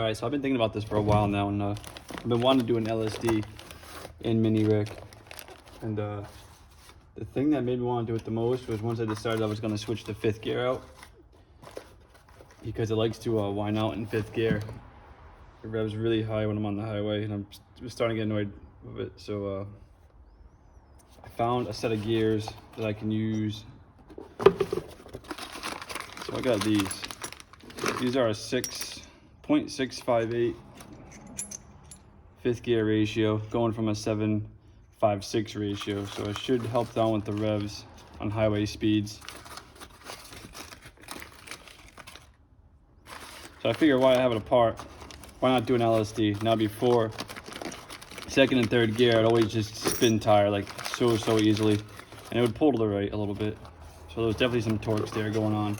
All right, so I've been thinking about this for a while now, and I've been wanting to do an LSD in mini rig. And the thing that made me want to do it the most was once I decided I was going to switch the fifth gear out, because it likes to whine out in fifth gear. It revs really high when I'm on the highway, and I'm starting to get annoyed with it. So I found a set of gears that I can use. So I got these. These are a 6.658 fifth gear ratio, going from a 7.56 ratio. So it should help down with the revs on highway speeds. So I figure why I have it apart, why not do an LSD? Now before, second and third gear, I'd always just spin tire like so easily, and it would pull to the right a little bit. So there's definitely some torques there going on.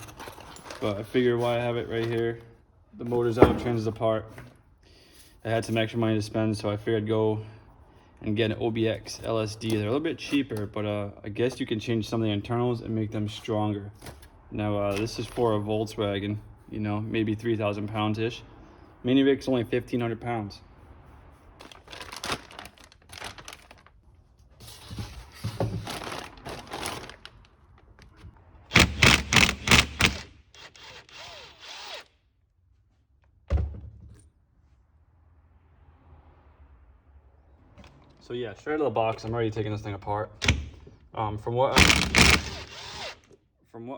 But I figured why I have it right here. The motor's out, trans is apart. I had some extra money to spend, so I figured I'd go and get an OBX LSD. They're a little bit cheaper, but I guess you can change some of the internals and make them stronger. Now this is for a Volkswagen, you know, maybe 3,000 pounds-ish. Mini rig's only 1,500 pounds. So yeah, straight out of the box, I'm already taking this thing apart. From what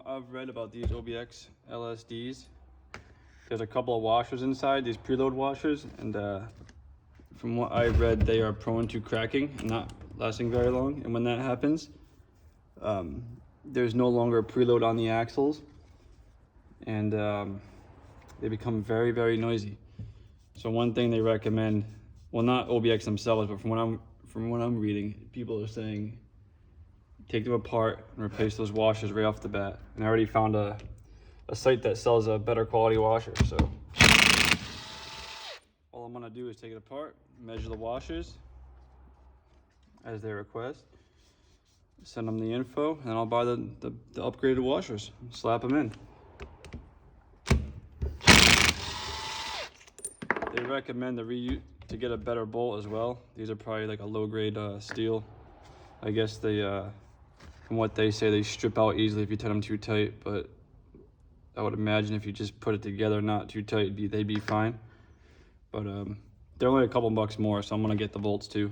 I've read about these OBX LSDs, there's a couple of washers inside, these preload washers, and from what I've read, they are prone to cracking and not lasting very long. And when that happens, there's no longer a preload on the axles, and they become very noisy. So one thing they recommend, well, not OBX themselves, but from what I'm reading, people are saying take them apart and replace those washers right off the bat. And I already found a site that sells a better quality washer. So all I'm gonna do is take it apart, measure the washers as they request, send them the info, and I'll buy the upgraded washers, slap them in. They recommend to get a better bolt as well. These are probably like a low grade steel. I guess they, from what they say, they strip out easily if you tie them too tight, but I would imagine if you just put it together not too tight, they'd be fine. But they're only a couple bucks more, so I'm gonna get the bolts too.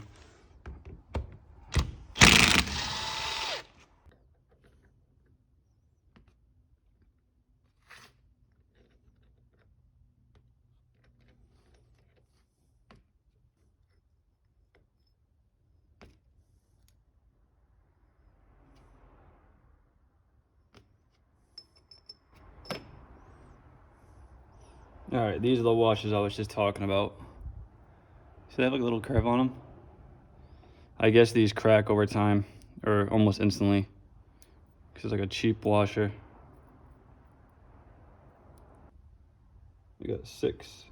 All right, these are the washers I was just talking about. So they have like a little curve on them. I guess these crack over time, or almost instantly, because it's like a cheap washer. We got 6.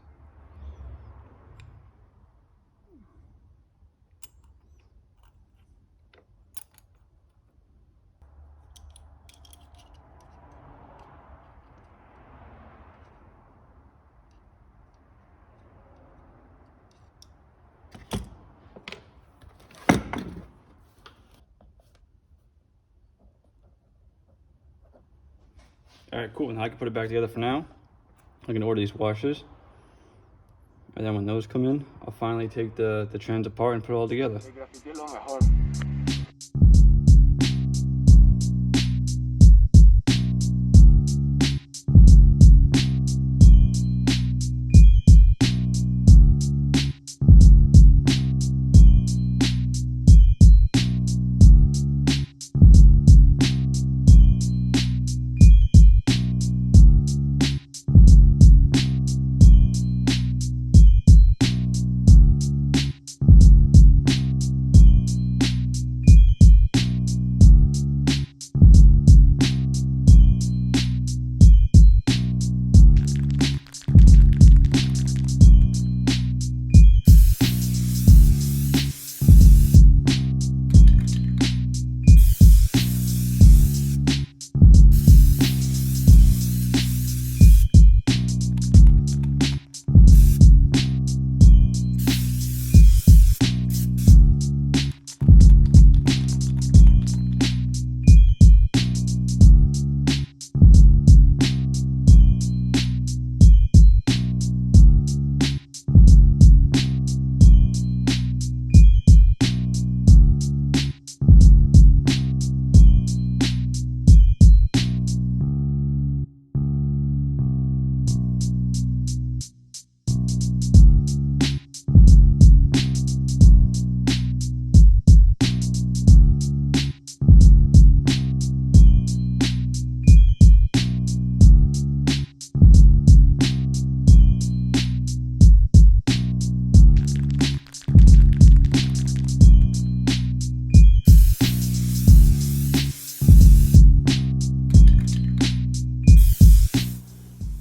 All right, cool. Now I can put it back together for now. I can order these washers, and then when those come in, I'll finally take the trans apart and put it all together.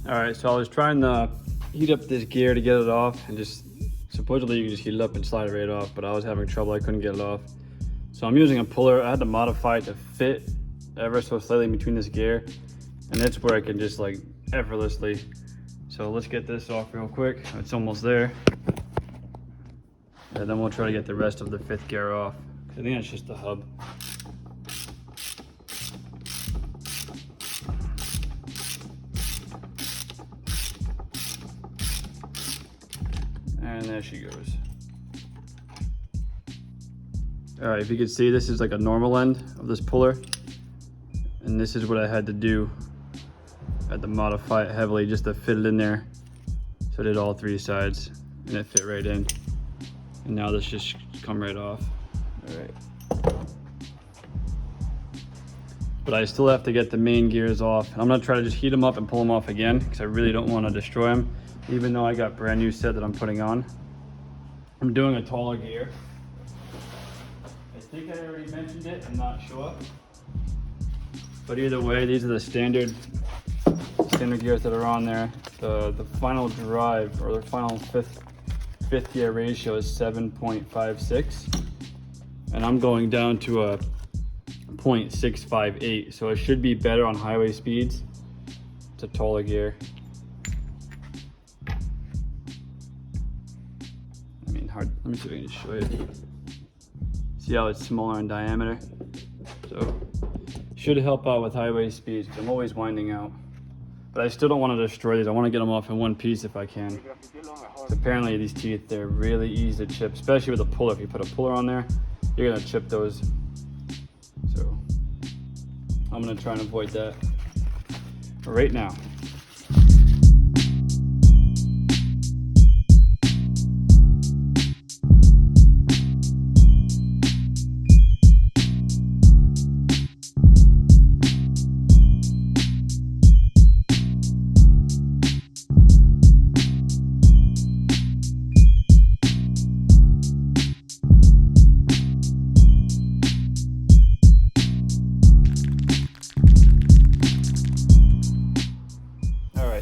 All right, so I was trying to heat up this gear to get it off, and just supposedly you can just heat it up and slide it right off, but I was having trouble. I couldn't get it off. So I'm using a puller. I had to modify it to fit ever so slightly between this gear, and that's where I can just like effortlessly. So let's get this off real quick. It's almost there. And then we'll try to get the rest of the 5th gear off. I think that's just the hub. And there she goes. All right, if you can see, this is like a normal end of this puller. And this is what I had to do. I had to modify it heavily just to fit it in there. So I did all 3 sides and it fit right in. And now this just come right off. All right. But I still have to get the main gears off. I'm gonna try to just heat them up and pull them off again because I really don't want to destroy them, even though I got brand new set that I'm putting on. I'm doing a taller gear. I think I already mentioned it, I'm not sure. But either way, these are the standard gears that are on there. The final drive, or the final fifth gear ratio is 7.56. And I'm going down to a 0.658. So it should be better on highway speeds. It's a taller gear. I mean, hard. Let me see if I can just show you. See how it's smaller in diameter? So should help out with highway speeds because I'm always winding out. But I still don't want to destroy these. I want to get them off in one piece if I can. Apparently these teeth, they're really easy to chip, especially with a puller. If you put a puller on there, you're gonna chip those. So I'm gonna try and avoid that right now.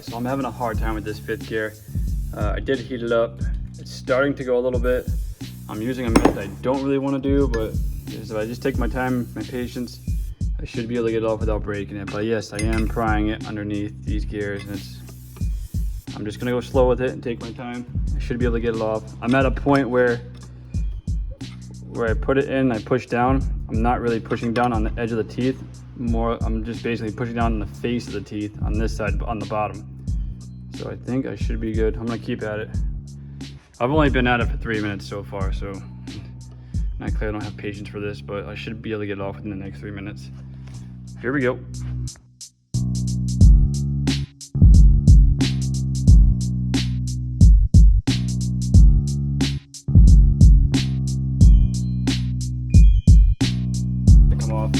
So I'm having a hard time with this 5th gear. I did heat it up. It's starting to go a little bit. I'm using a method I don't really want to do, but if I just take my time, my patience, I should be able to get it off without breaking it. But yes, I am prying it underneath these gears, and I'm just gonna go slow with it and take my time. I should be able to get it off. I'm at a point where I put it in, I push down. I'm not really pushing down on the edge of the teeth. I'm just basically pushing down on the face of the teeth on this side, on the bottom. So I think I should be good. I'm gonna keep at it. I've only been at it for 3 minutes so far, so not clear I don't have patience for this, but I should be able to get it off within the next 3 minutes. Here we go. Come off.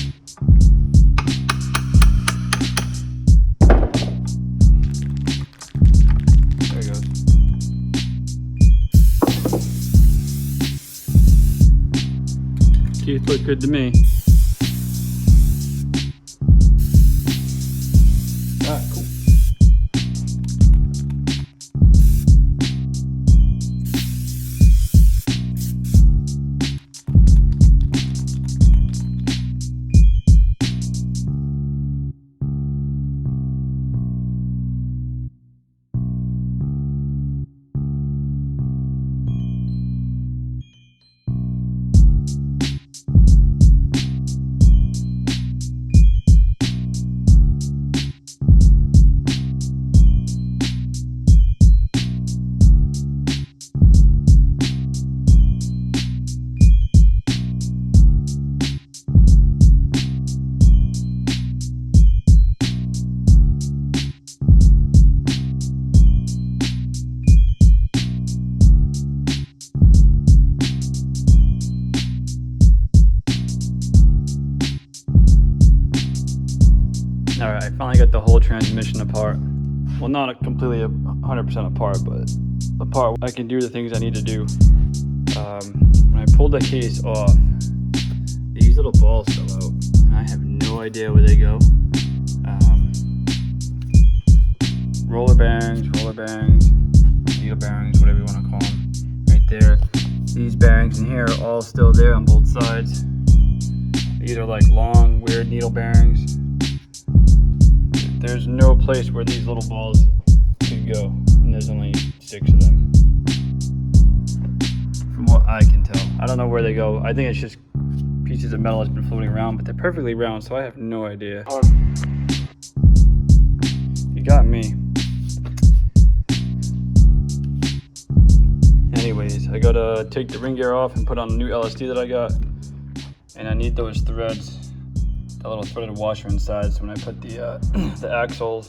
Teeth look good to me. Alright, cool. Alright, I finally got the whole transmission apart. Well, not completely 100% apart, but apart. I can do the things I need to do. When I pulled the case off, these little balls fell out, and I have no idea where they go. roller bearings, needle bearings, whatever you want to call them, right there. These bearings in here are all still there on both sides. These are like long, weird needle bearings. There's no place where these little balls could go, and there's only 6 of them. From what I can tell. I don't know where they go. I think it's just pieces of metal that's been floating around, but they're perfectly round, so I have no idea. You got me. Anyways, I gotta take the ring gear off and put on the new LSD that I got. And I need those threads, that little threaded washer inside, so when I put the axle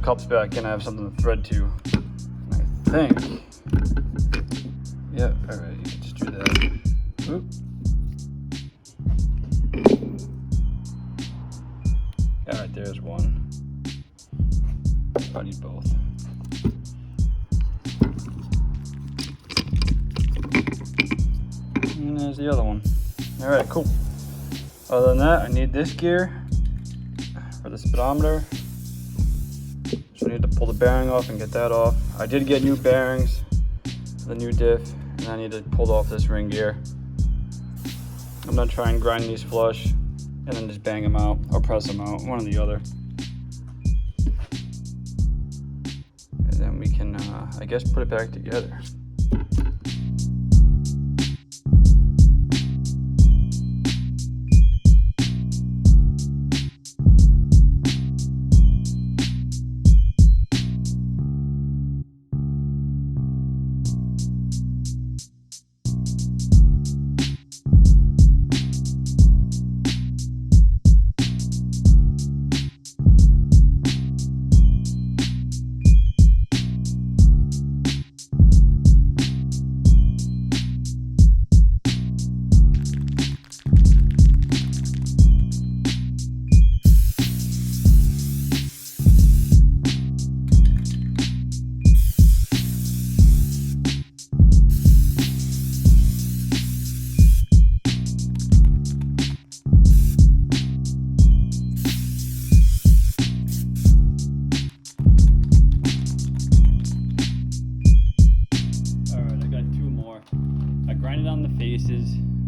cups back in, I have something to thread to. I think. Yeah, alright, you can just do that. Oop. Alright, there's one. I need both. And there's the other one. Alright, cool. Other than that, I need this gear for the speedometer. So I need to pull the bearing off and get that off. I did get new bearings, the new diff, and I need to pull off this ring gear. I'm gonna try and grind these flush and then just bang them out or press them out, one or the other. And then we can, I guess, put it back together.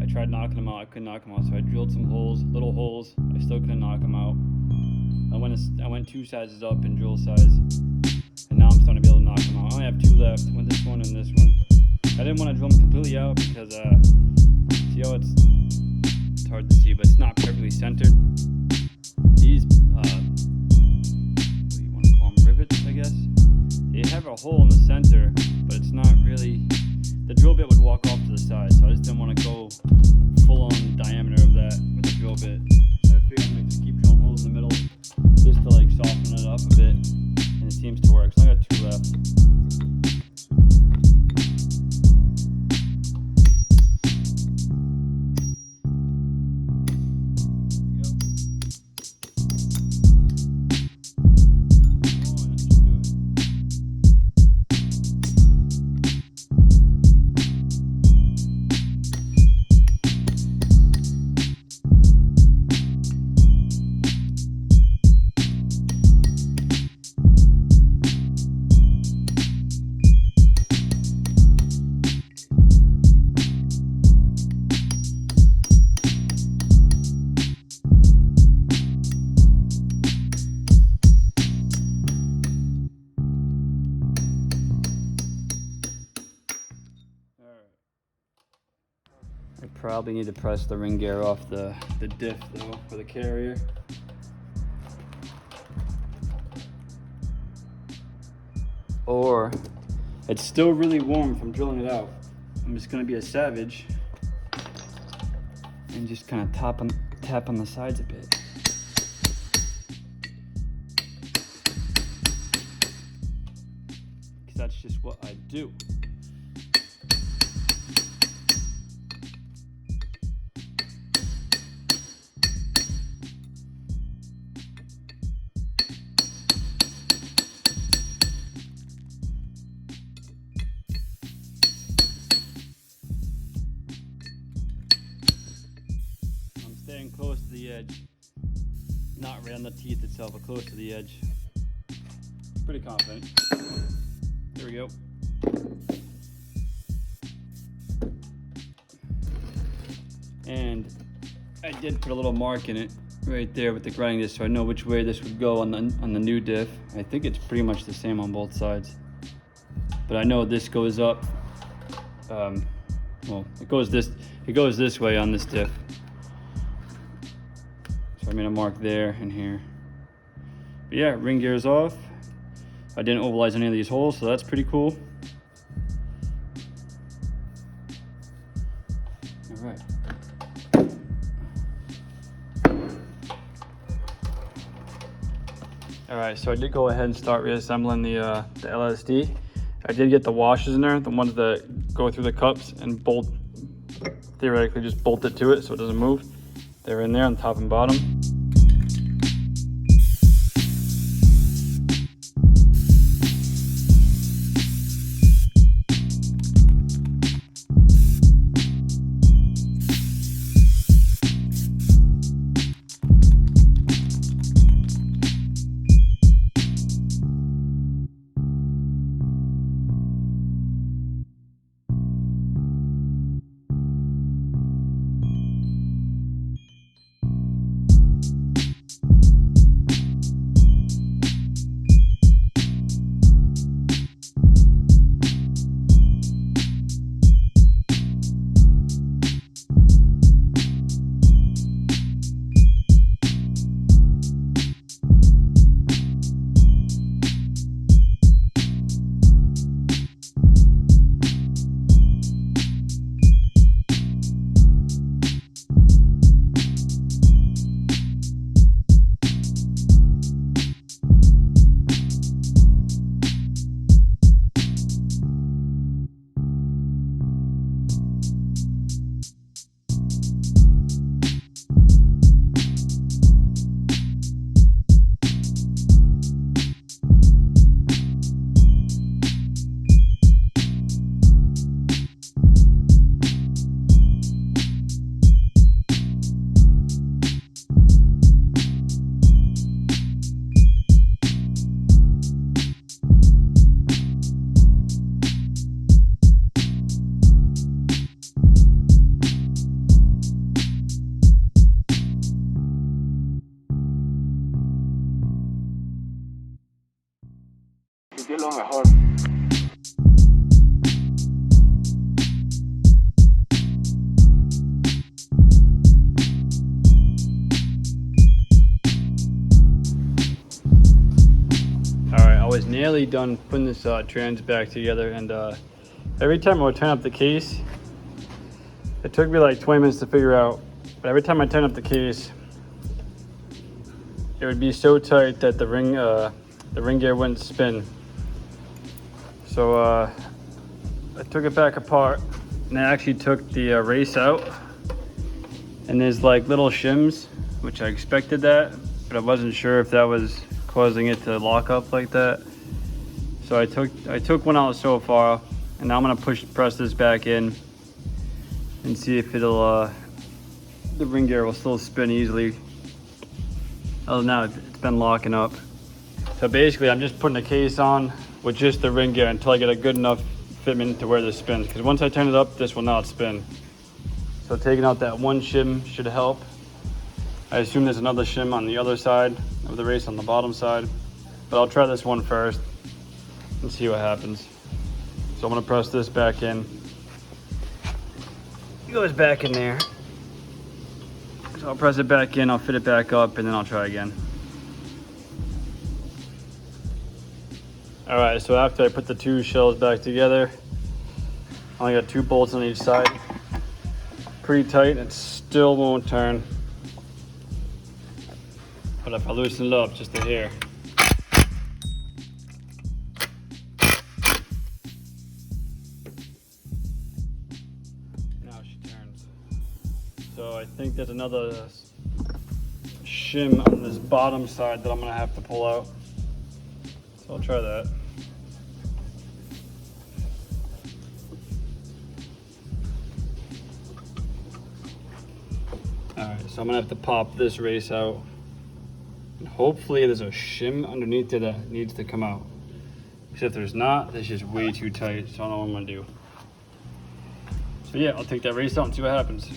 I tried knocking them out, I couldn't knock them out, so I drilled some holes, little holes. I still couldn't knock them out. I went 2 sizes up in drill size, and now I'm starting to be able to knock them out. I only have 2 left, with this one and this one. I didn't want to drill them completely out because, see how it's hard to see, but it's not perfectly centered. These, what do you want to call them, rivets, I guess? They have a hole in the center, but it's not really. The drill bit would walk off to the side, so I just didn't want to go full on diameter of that with the drill bit. So I figured I'm going to just keep drilling holes in the middle just to like soften it up a bit, and it seems to work. So I got 2 left. I probably need to press the ring gear off the diff though for the carrier. Or it's still really warm from drilling it out. I'm just gonna be a savage and just kind of tap on the sides a bit. Because that's just what I do. Staying close to the edge, not right on the teeth itself, but close to the edge. pretty confident. There we go. And I did put a little mark in it right there with the grinding disc, so I know which way this would go on the new diff. I think it's pretty much the same on both sides, but I know this goes up. Well, it goes this way on this diff. So I made a mark there and here. But yeah, ring gear is off. I didn't ovalize any of these holes, so that's pretty cool. All right. All right, so I did go ahead and start reassembling the LSD. I did get the washers in there, the ones that go through the cups and theoretically just bolt it to it so it doesn't move. They're in there on top and bottom. ¿Qué es lo mejor? Alright, I was nearly done putting this trans back together, and every time I would turn up the case, it took me like 20 minutes to figure out, but every time I turn up the case, it would be so tight that the ring gear wouldn't spin. So I took it back apart, and I actually took the race out, and there's like little shims, which I expected that, but I wasn't sure if that was causing it to lock up like that. So I took one out so far, and now I'm gonna press this back in and see if it'll the ring gear will still spin easily. Oh, now it's been locking up. So basically I'm just putting the case on with just the ring gear until I get a good enough fitment to where this spins, because once I turn it up, this will not spin. So taking out that one shim should help. I assume there's another shim on the other side of the race on the bottom side, but I'll try this one first and see what happens. So I'm gonna press this back in. It goes back in there. So I'll press it back in, I'll fit it back up, and then I'll try again. All right, so after I put the two shells back together, I only got 2 bolts on each side. Pretty tight, it still won't turn. But if I loosen it up just a hair, now she turns. So I think there's another shim on this bottom side that I'm gonna have to pull out. So I'll try that. All right, so I'm gonna have to pop this race out. And hopefully there's a shim underneath it that needs to come out. Because if there's not, that's just way too tight, so I don't know what I'm gonna do. So yeah, I'll take that race out and see what happens.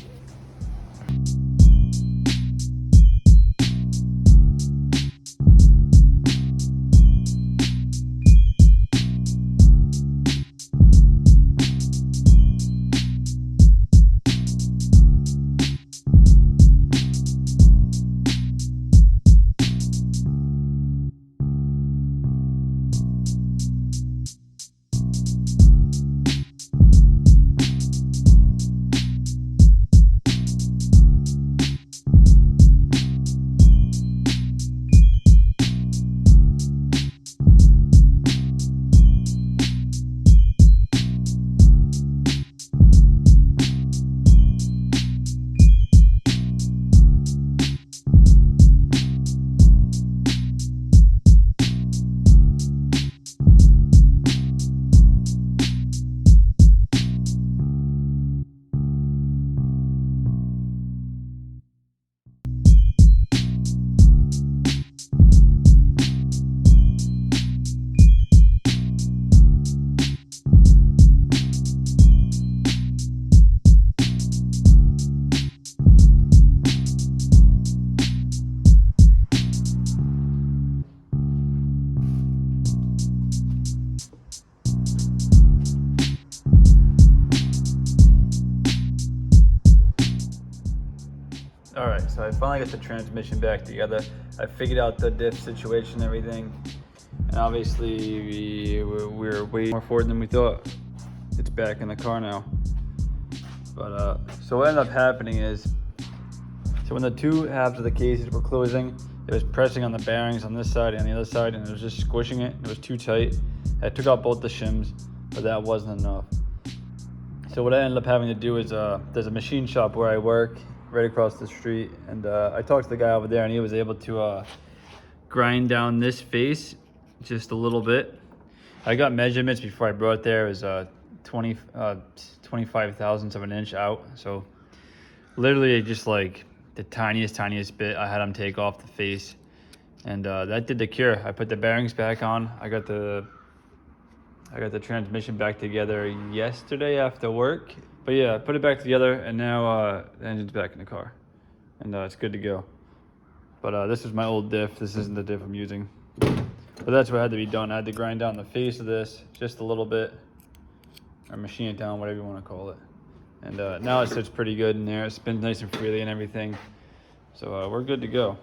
All right, so I finally got the transmission back together. I figured out the diff situation and everything. And obviously we're way more forward than we thought. It's back in the car now. But so what ended up happening is, so when the two halves of the cases were closing, it was pressing on the bearings on this side and the other side, and it was just squishing it. It was too tight. I took out both the shims, but that wasn't enough. So what I ended up having to do is, there's a machine shop where I work right across the street, and I talked to the guy over there, and he was able to grind down this face just a little bit. I got measurements before I brought it there. It was 25 thousandths of an inch out, so literally just like the tiniest bit I had him take off the face, and that did the cure. I put the bearings back on. I got the transmission back together yesterday after work. But yeah, I put it back together, and now the engine's back in the car, and it's good to go. But this is my old diff. This isn't the diff I'm using. But that's what had to be done. I had to grind down the face of this just a little bit, or machine it down, whatever you want to call it. And now it sits pretty good in there. It spins nice and freely and everything. So we're good to go.